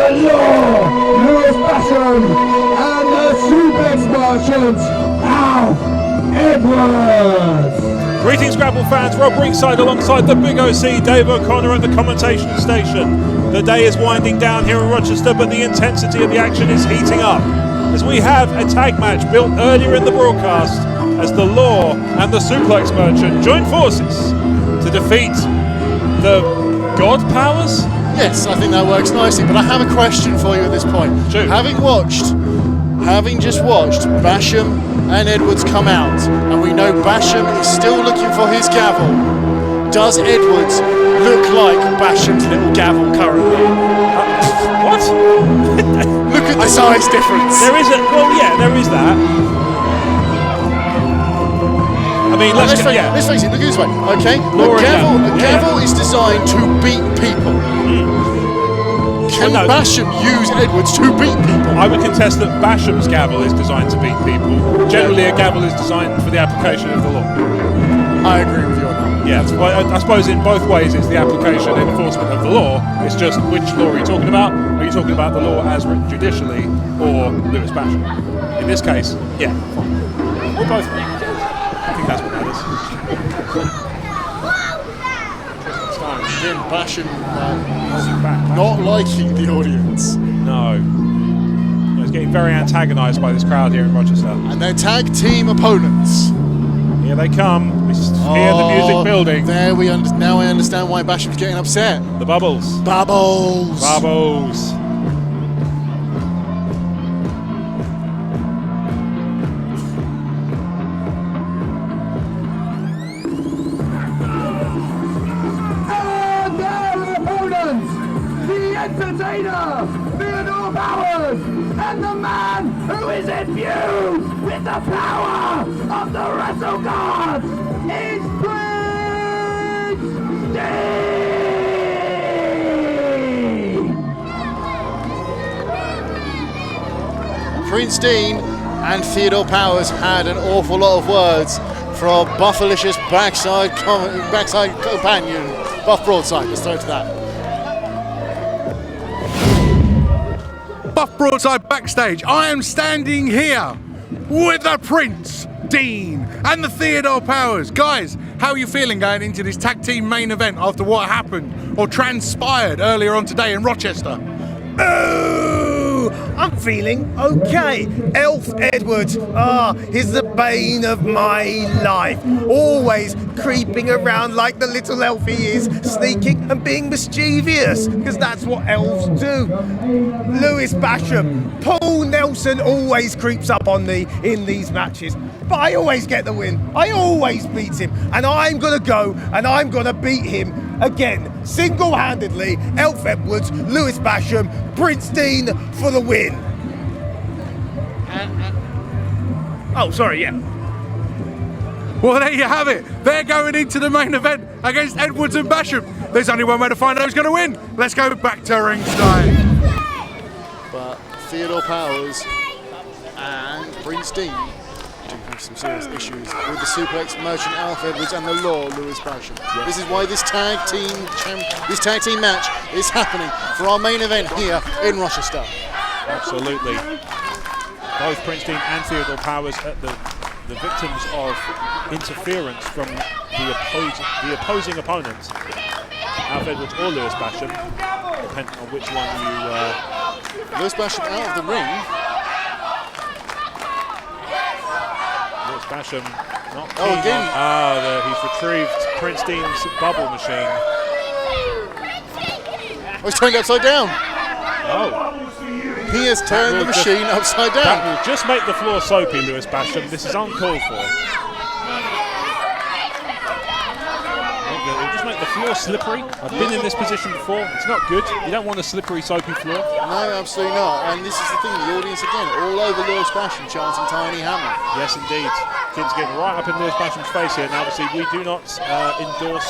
the law, Lewis Basham, and the suplex merchant, Alf Edwards. Greetings, Grapple fans. Rob ringside alongside the Big OC, Dave O'Connor at the commentation station. The day is winding down here in Rochester, but the intensity of the action is heating up as we have a tag match built earlier in the broadcast as the Law and the Suplex Merchant join forces to defeat the God Powers? Yes, I think that works nicely, but I have a question for you at this point. Shoot. Having just watched Basham and Edwards come out, and we know Basham is still looking for his gavel, does Edwards look like Basham's little gavel currently? What? Look at the size difference. There is there is that. I mean, let's face it, look at this way, okay? Law A gavel is designed to beat people. Can Basham use Edwards to beat people? I would contest that Basham's gavel is designed to beat people. Generally, a gavel is designed for the application of the law. I agree with you on that. Yeah, I suppose in both ways it's the application and enforcement of the law. It's just which law are you talking about? Are you talking about the law as written judicially or Lewis Basham? In this case, yeah, fine. Or both. I think that's what matters. Again, Basham not liking the audience. No. He's getting very antagonised by this crowd here in Rochester. And their tag team opponents. Here they come. We hear the music building. There now I understand why Basham's getting upset. The bubbles. Bubbles. Bubbles. Entertainer, Theodore Powers, and the man who is infused with the power of the Wrestle Gods is Prince Dean and Theodore Powers had an awful lot of words from Buffalicious backside companion, Buff Broadside. Let's throw to that. Buff Broadside backstage. I am standing here with the Prince Dean and the Theodore Powers. Guys, how are you feeling going into this tag team main event after what happened or transpired earlier on today in Rochester? Oh, I'm feeling okay. Elf Edwards, he's the bane of my life. Always creeping around like the little elf he is, sneaking and being mischievous, because that's what elves do. Lewis Basham, Paul Nelson always creeps up on me in these matches, but I always get the win. I always beat him, and I'm gonna go and I'm gonna beat him again, single-handedly. Elf Edwards, Lewis Basham, Prince Dean for the win. Oh, sorry, yeah. Well, there you have it. They're going into the main event against Edwards and Basham. There's only one way to find out who's going to win. Let's go back to ringside. But Theodore Powers and Prince Dean do have some serious issues with the Suplex Merchant Alf Edwards and the Law Lewis Basham. Yes. This is why this tag team match is happening for our main event here in Rochester. Absolutely. Both Prince Dean and Theodore Powers at the victims of interference from the opposing opponents, Alf Edwards or Lewis Basham, depending on which one you... Lewis Basham out of the ring. Lewis Basham not keen again. He's retrieved Prince Dean's bubble machine. Oh, he's turned upside down. Oh. He has turned the machine upside down. That will just make the floor soapy, Lewis Basham. This is uncalled for. It'll just make the floor slippery. I've been in this position before. It's not good. You don't want a slippery, soapy floor. No, absolutely not. And this is the thing, the audience again, all over Lewis Basham chanting Tiny Hammer. Yes, indeed. Kids getting right up in Lewis Basham's face here. Now, obviously, we do not endorse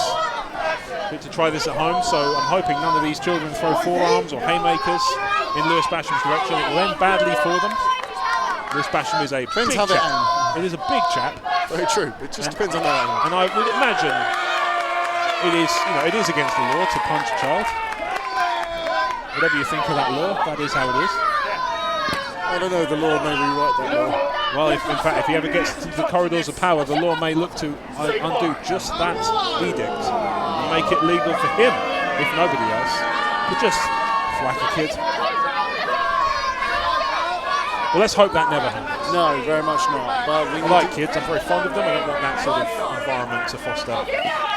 to try this at home, so I'm hoping none of these children throw forearms or haymakers in Lewis Basham's direction. It will end badly for them. Lewis Basham is a big chap. It is a big chap. Very true. It just depends on their aim. And I would imagine it is against the law to punch a child. It Whatever you think of that law, that is how it is. I don't know, the law may rewrite that law. Well, in fact, if he ever gets into the corridors of power, the law may look to undo just that edict and make it legal for him, if nobody else, to just whack a kid. Well, let's hope that never happens. No, very much not. But we I like kids, I'm very fond of them, I don't want that sort of environment to foster.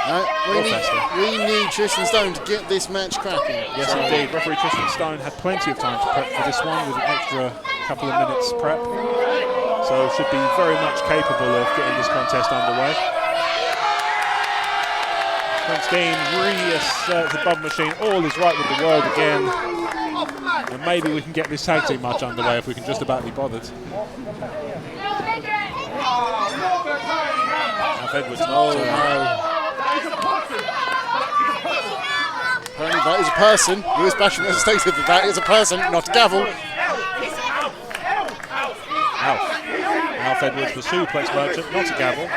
We need Tristan Stone to get this match cracking. Yes, indeed. Referee Tristan Stone had plenty of time to prep for this one with an extra couple of minutes prep. So should be very much capable of getting this contest underway. Prince Dean reasserts the bum machine. All is right with the world again. And maybe we can get this tag team match underway if we can just about be bothered. Alf Edwards. Oh no. Apparently that is a person. Lewis Basham has stated that that is a person, not a gavel. Alf Edwards, the suplex merchant, not a gavel.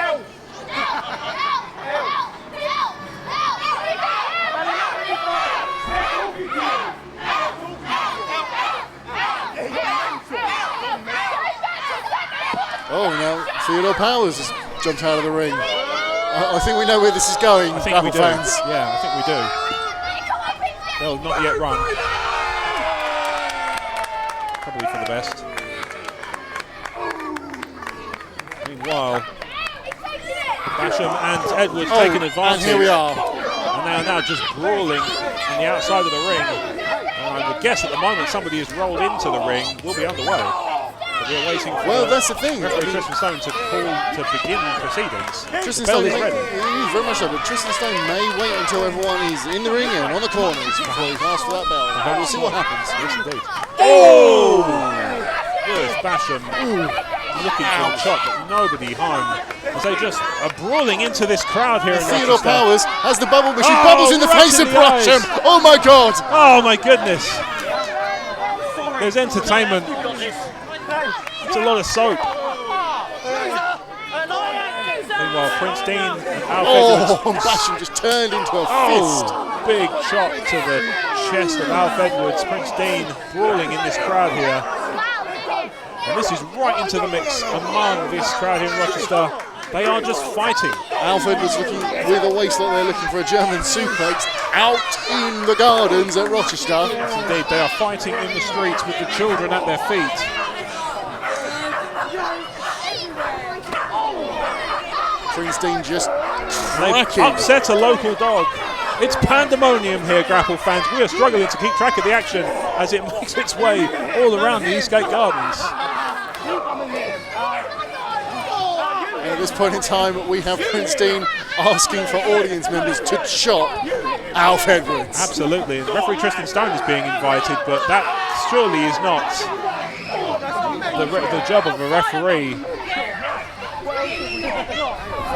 Oh, now Theodore Powers has jumped out of the ring. I think we know where this is going, I think we do. fans. Yeah, I think we do. They'll not yet run. Probably for the best. Meanwhile, Basham and Edwards taking advantage. And here we are. And they are now just brawling on the outside of the ring. And I would guess at the moment somebody has rolled into the ring. We'll be underway. But we are waiting for that's the thing. referee Tristan Stone to call to begin proceedings. Tristan The bell Stone is ready. very much so, but Tristan Stone may wait until everyone is in the ring and on the corners before he asks for that bell. But we'll see what happens. Yes, indeed. Oh! Lewis Basham looking for the shot, but nobody home. As they just are brawling into this crowd here in Theodore Rochester. Powers has the bubble, but she Oh, bubbles in the right face in of the eyes. Basham. Oh my God! Oh my goodness! There's entertainment. It's a lot of soap. Meanwhile, Prince Dean and Alf Edwards. Oh, Basham just turned into a fist. Oh, big chop to the chest of Alf Edwards. Prince Dean brawling in this crowd here. And this is right into the mix among this crowd here in Rochester. They are just fighting. Alf Edwards looking with a waist like they're looking for a German suplex out in the gardens at Rochester. Yes, indeed. They are fighting in the streets with the children at their feet. Prince Dean just They've cracking. upset a local dog. It's pandemonium here, Grapple fans. We are struggling to keep track of the action as it makes its way all around the Eastgate Gardens. And at this point in time, we have Prince Dean asking for audience members to chop Alf Edwards. Absolutely. And referee Tristan Stone is being invited, but that surely is not the job of a referee.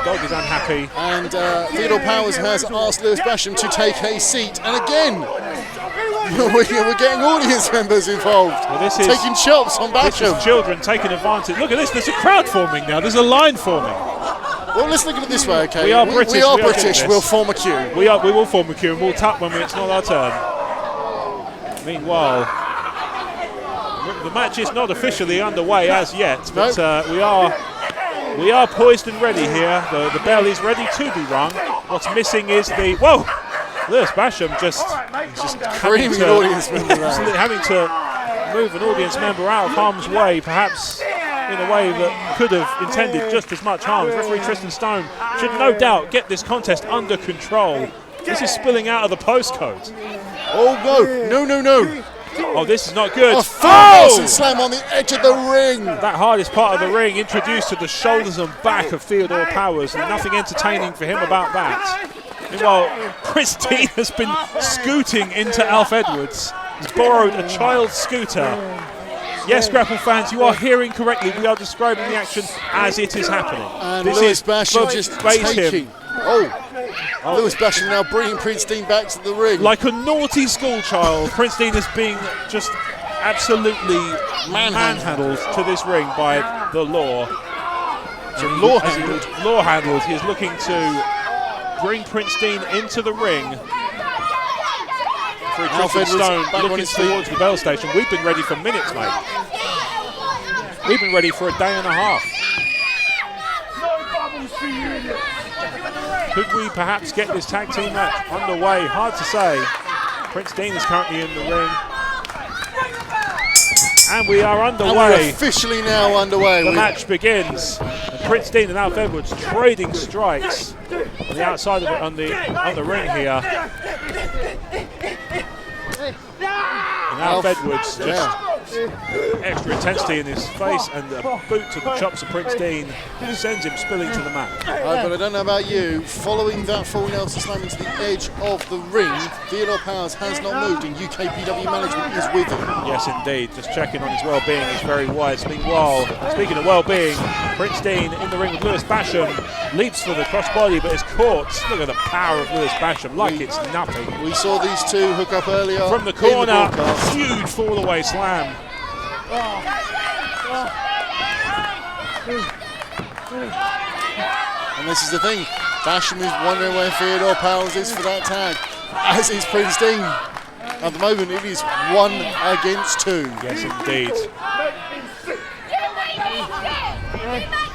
The dog is unhappy. And Theodore Powers has asked Lewis Basham to take a seat. And again, we're getting audience members involved. Well, this is taking chops on This Basham. is children taking advantage. Look at this. There's a crowd forming now. There's a line forming. Well, let's look at it this way, okay? We are British. We are We are British. doing We'll this. form a queue. We will form a queue and we'll tap when it's not our turn. Meanwhile, the match is not officially underway as yet, but we are poised and ready here. The bell is ready to be rung. What's missing is the Lewis Basham just Creaming an audience member absolutely having to move an audience member out of harm's way, perhaps in a way that could have intended just as much harm. Referee Tristan Stone should no doubt get this contest under control. This is spilling out of the postcode. Oh no. Oh, this is not good. A full Nelson slam on the edge of the ring. That hardest part of the ring introduced to the shoulders and back of Theodore Powers, and nothing entertaining for him about that. Meanwhile, Prince Dean has been scooting into Alf Edwards. He's borrowed a child's scooter. Yes, Grapple fans, you are hearing correctly. We are describing the action as it is happening. And This Lewis is Basham just verbatim. taking. Lewis Basham now bringing Prince Dean back to the ring. Like a naughty schoolchild, Prince Dean is being just absolutely manhandled to this ring by the law. Law handled. He is looking to bring Prince Dean into the ring. Through Alf Tristan Edwards Stone, back on looking his feet. towards the bell station. We've been ready for minutes, mate. We've been ready for a day and a half. Could we perhaps get this tag team match underway? Hard to say. Prince Dean is currently in the ring. And we are And we're underway. officially now underway. The match begins. And Prince Dean and Alf Edwards trading strikes on the outside of it, on the ring here. And Alf Edwards just extra intensity in his face, and a boot to the chops of Prince Dean sends him spilling to the mat. But I don't know about you, following that full Nelson slam into the edge of the ring, Theodore Powers has not moved, and UKPW management is with him. Yes, indeed. Just checking on his well-being is very wise. Meanwhile, speaking of well-being, Prince Dean in the ring with Lewis Basham leads for the crossbody, but is caught. Look at the power of Lewis Basham, like it's nothing. We saw these two hook up earlier From the corner, in the broadcast. huge fall-away slam. And this is the thing, Basham is wondering where Theodore Powers is for that tag, as is Prince Dean. At the moment it is 1 against 2. Yes, indeed.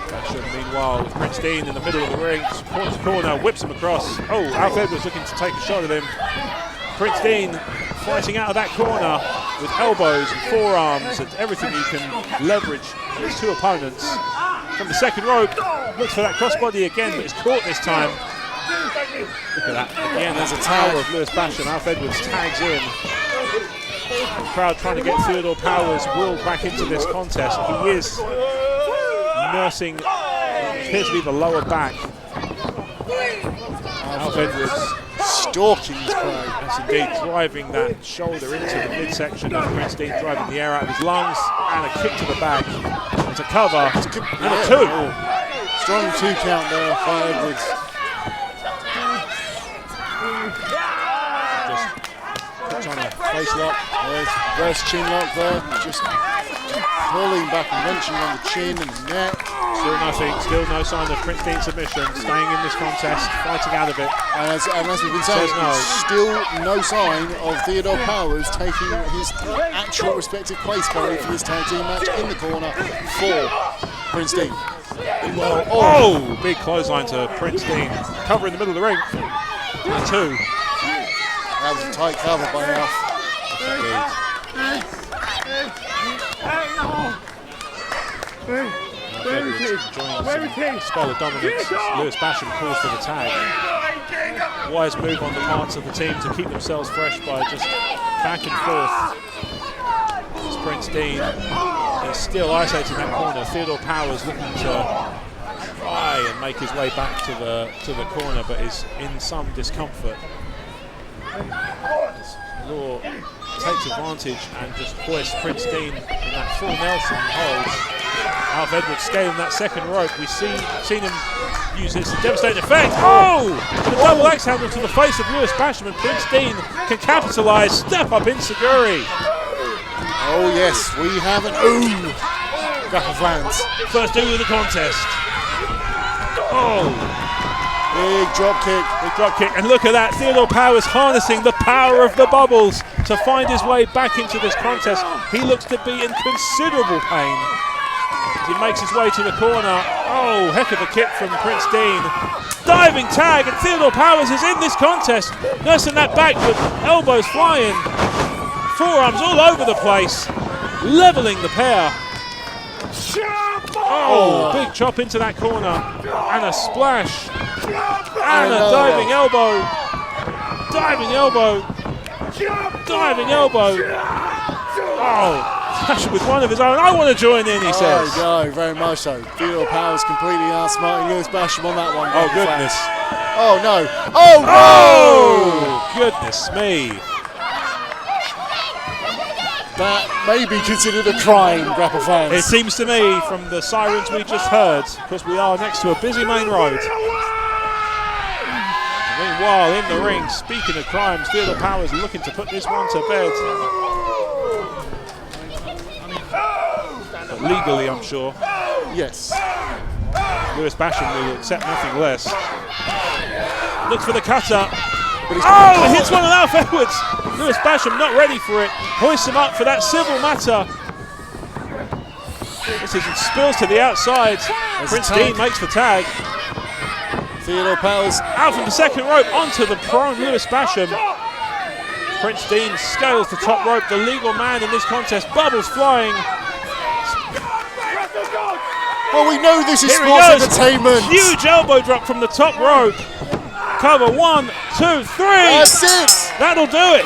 Basham, meanwhile, with Prince Dean in the middle of the ring, corner to corner, whips him across. Oh, Alf Edwards looking to take a shot at him. Prince Dean fighting out of that corner with elbows and forearms and everything you can leverage his two opponents. From the second rope, looks for that crossbody again, but it's caught this time. Look at that. Again, there's a tower of Lewis Basham. Alf Edwards tags in. The crowd trying to get Theodore Powers' will back into this contest. He is nursing what appears to be the lower back. Alf Edwards stalking his prey. Yes, indeed, driving that shoulder into the midsection of Prince Dean, driving the air out of his lungs, and a kick to the back. It's a cover, and a 2. Strong 2 count there by Edwards. Just puts on a face lock. There's Wres chin lock there, just pulling back and wrenching on the chin and the neck. Still nothing, still no sign of Prince Dean submission, staying in this contest, fighting out of it. And as we've been saying, no. still no sign of Theodore Powers taking his actual respective place currently for this tag team match in the corner for Prince Dean. Oh, big clothesline to Prince Dean. Cover in the middle of the ring. And 2. That was a tight cover by Alf. Enjoying spell of dominance as Lewis Basham calls for the tag. Wise move on the parts of the team to keep themselves fresh by just back and forth. As Prince Dean is still isolated in that corner. Theodore Powers looking to try and make his way back to the corner, but is in some discomfort. As Law takes advantage and just hoists Prince Dean in that full Nelson holds. Alf Edwards scaling that second rope. We've seen him use this to devastating effect. Oh! And a double axe handle to the face of Lewis Basham, and Prince Dean can capitalise. Step up Inseguri. Oh yes, we have an ooh! Grapple flanks. First ooh of the contest. Oh! Big drop kick. Big drop kick. And look at that. Theodore Powers harnessing the power of the bubbles to find his way back into this contest. He looks to be in considerable pain. He makes his way to the corner. Oh, heck of a kick from Prince Dean. Diving tag, and Theodore Powers is in this contest. Nursing that back with elbows flying. Forearms all over the place. Leveling the pair. Oh, big chop into that corner. And a splash. And a diving elbow. Diving elbow. Diving elbow. Oh. With one of his own. I want to join in, he says. Oh, very much so. Theodore Powers completely outsmarting Lewis Basham on that one. Oh, goodness. Oh, no. Oh, no! Oh, goodness me. That may be considered a crime, Grapple fans. It seems to me, from the sirens we just heard, because we are next to a busy main road. Meanwhile, in the ring, speaking of crimes, Theodore Powers looking to put this one to bed. Legally, I'm sure. Yes. Lewis Basham will accept nothing less. Looks for the cutter. Oh, it hits one of Alf Edwards. Lewis Basham not ready for it. Hoists him up for that civil matter. This is spills to the outside. Prince Dean makes the tag. Theodore Powers out from the second rope onto the prone Lewis Basham. Prince Dean scales the top rope. The legal man in this contest. Bubbles flying. Well, we know this is Here sports entertainment. Huge elbow drop from the top rope. Cover 1, 2, 3. That's it. That'll do it.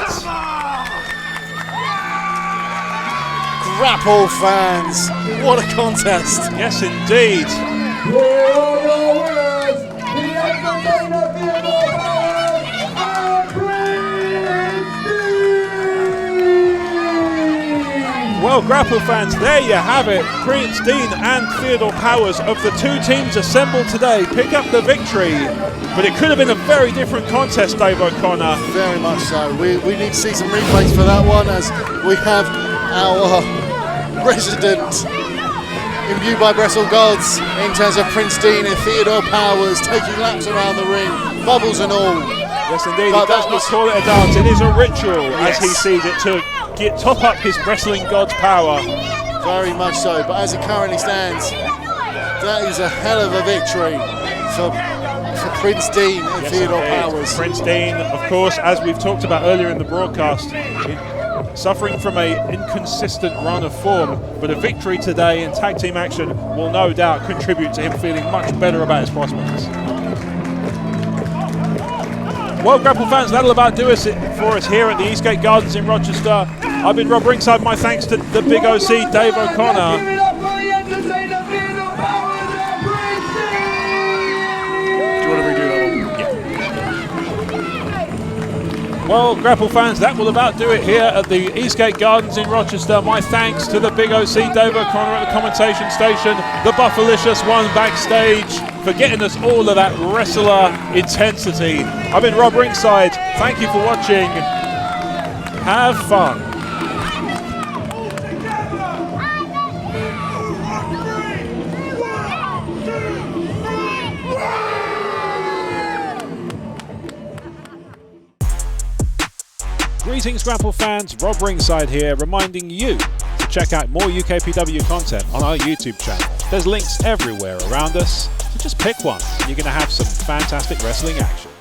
Grapple fans, what a contest. Yes, indeed. Well, Grapple fans, there you have it. Prince Dean and Theodore Powers of the two teams assembled today pick up the victory. But it could have been a very different contest, Dave O'Connor. Very much so. We need to see some replays for that one, as we have our resident imbued by Brestle gods in terms of Prince Dean and Theodore Powers taking laps around the ring, bubbles and all. Yes, indeed. But He does not call it a dance. It is a ritual, Yes. as he sees it, to top up his wrestling god's power. Very much so. But as it currently stands, that is a hell of a victory for Prince Dean and Theodore Powers. Prince Dean, of course, as we've talked about earlier in the broadcast, suffering from an inconsistent run of form, but a victory today in tag team action will no doubt contribute to him feeling much better about his prospects. Well, Grapple fans, that'll about do it for us here at the Eastgate Gardens in Rochester. I've been Rob Ringside. My thanks to the big OC, Dave O'Connor. Give it up for the entertainer, Theodore Powers and Prince Dean! Do you want to redo that one? Well, Grapple fans, that will about do it here at the Eastgate Gardens in Rochester. My thanks to the big OC, Dave O'Connor at the commentation station, the Buffalicious one backstage, for getting us all of that wrestler intensity. I've been Rob Ringside. Thank you for watching. Have fun. Greetings, Grapple fans. Rob Ringside here, reminding you to check out more UKPW content on our YouTube channel. There's links everywhere around us, so just pick one and you're going to have some fantastic wrestling action.